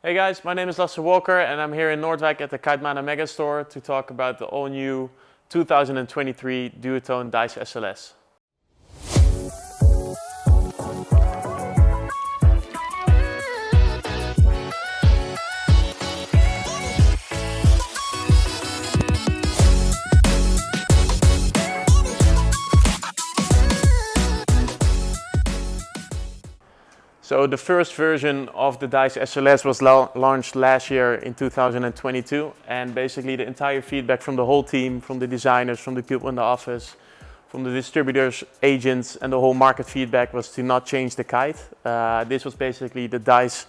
Hey guys, my name is Lasse Walker and I'm here in Noordwijk at the Kitemana Megastore to talk about the all new 2023 Duotone Dice SLS. So the first version of the Dice SLS was launched last year in 2022, and basically the entire feedback from the whole team, from the designers, from the people in the office, from the distributors, agents, and the whole market feedback was to not change the kite. This was basically the Dice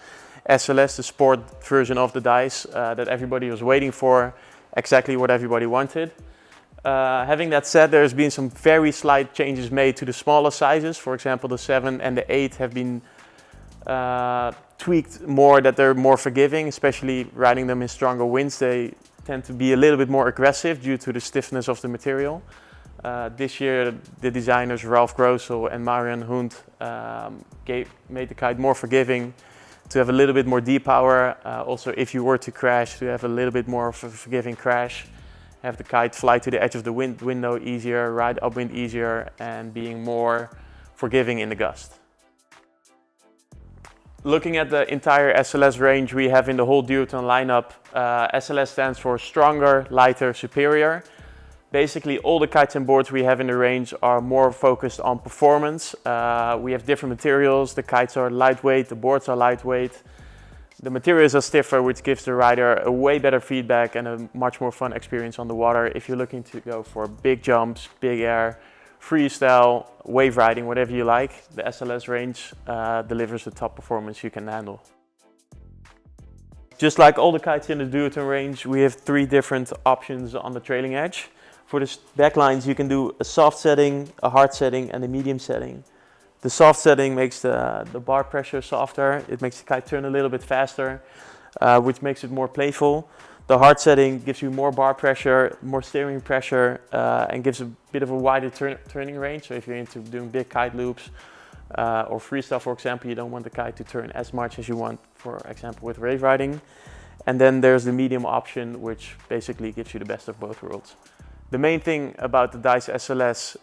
SLS, the sport version of the Dice that everybody was waiting for, exactly what everybody wanted. Having that said, there's been some very slight changes made to the smaller sizes. For example, the 7 and the 8 have been tweaked more, that they're more forgiving, especially riding them in stronger winds. They tend to be a little bit more aggressive due to the stiffness of the material. This year the designers Ralph Grossel and Marian Hund made the kite more forgiving, to have a little bit more D-power. Also, if you were to crash, to have a little bit more of a forgiving crash, have the kite fly to the edge of the window easier, ride upwind easier, and being more forgiving in the gust. Looking at the entire SLS range we have in the whole Duotone lineup, SLS stands for stronger, lighter, superior. Basically all the kites and boards we have in the range are more focused on performance. We have different materials, the kites are lightweight, the boards are lightweight. The materials are stiffer, which gives the rider a way better feedback and a much more fun experience on the water if you're looking to go for big jumps, big air, freestyle, wave riding, whatever you like. The SLS range delivers the top performance you can handle. Just like all the kites in the Duotone range, we have 3 different options on the trailing edge. For the backlines you can do a soft setting, a hard setting and a medium setting. The soft setting makes the bar pressure softer, it makes the kite turn a little bit faster, which makes it more playful. The hard setting gives you more bar pressure, more steering pressure, and gives a bit of a wider turning range. So if you're into doing big kite loops or freestyle, for example, you don't want the kite to turn as much as you want, for example, with wave riding. And then there's the medium option, which basically gives you the best of both worlds. The main thing about the Dice SLS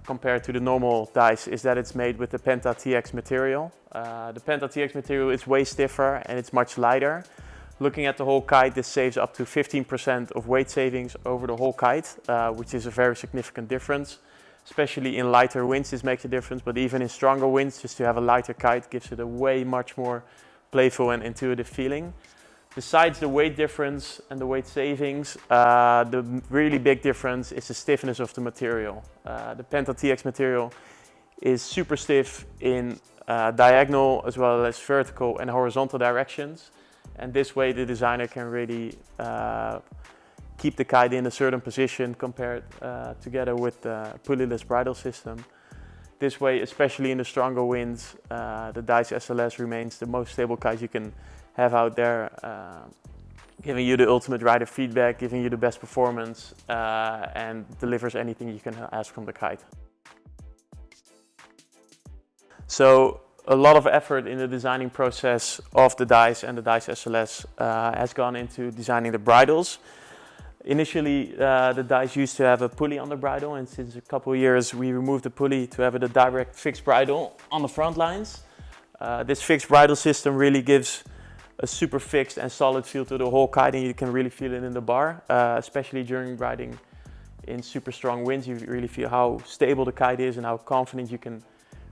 compared to the normal Dice is that it's made with the Penta TX material. The Penta TX material is way stiffer and it's much lighter. Looking at the whole kite, this saves up to 15% of weight savings over the whole kite, which is a very significant difference. Especially in lighter winds, this makes a difference, but even in stronger winds, just to have a lighter kite gives it a way much more playful and intuitive feeling. Besides the weight difference and the weight savings, the really big difference is the stiffness of the material. The Penta TX material is super stiff in diagonal as well as vertical and horizontal directions. And this way the designer can really keep the kite in a certain position compared together with the pulley-less bridle system. This way, especially in the stronger winds, the Dice SLS remains the most stable kite you can have out there, giving you the ultimate rider feedback, giving you the best performance, and delivers anything you can ask from the kite. So a lot of effort in the designing process of the Dice and the Dice SLS has gone into designing the bridles. Initially, the Dice used to have a pulley on the bridle, and since a couple of years we removed the pulley to have a direct fixed bridle on the front lines. This fixed bridle system really gives a super fixed and solid feel to the whole kite, and you can really feel it in the bar, especially during riding in super strong winds. You really feel how stable the kite is and how confident you can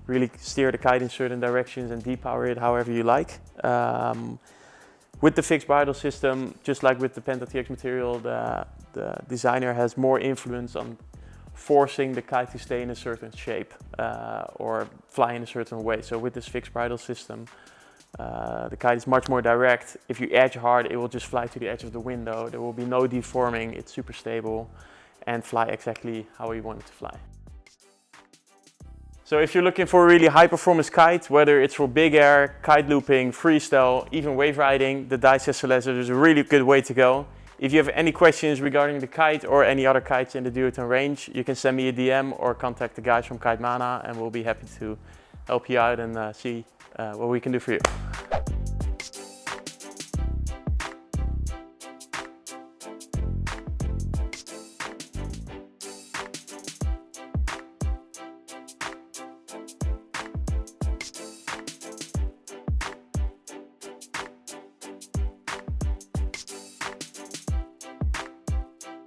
really steer the kite in certain directions and depower it however you like. With the fixed bridle system, just like with the Penta TX material, the designer has more influence on forcing the kite to stay in a certain shape or fly in a certain way. So with this fixed bridle system, the kite is much more direct. If you edge hard, it will just fly to the edge of the window. There will be no deforming, it's super stable and fly exactly how you want it to fly. So if you're looking for a really high performance kite, whether it's for big air, kite looping, freestyle, even wave riding, the Dice SLS is a really good way to go. If you have any questions regarding the kite or any other kites in the Duotone range, you can send me a DM or contact the guys from Kitemana and we'll be happy to help you out and see what we can do for you.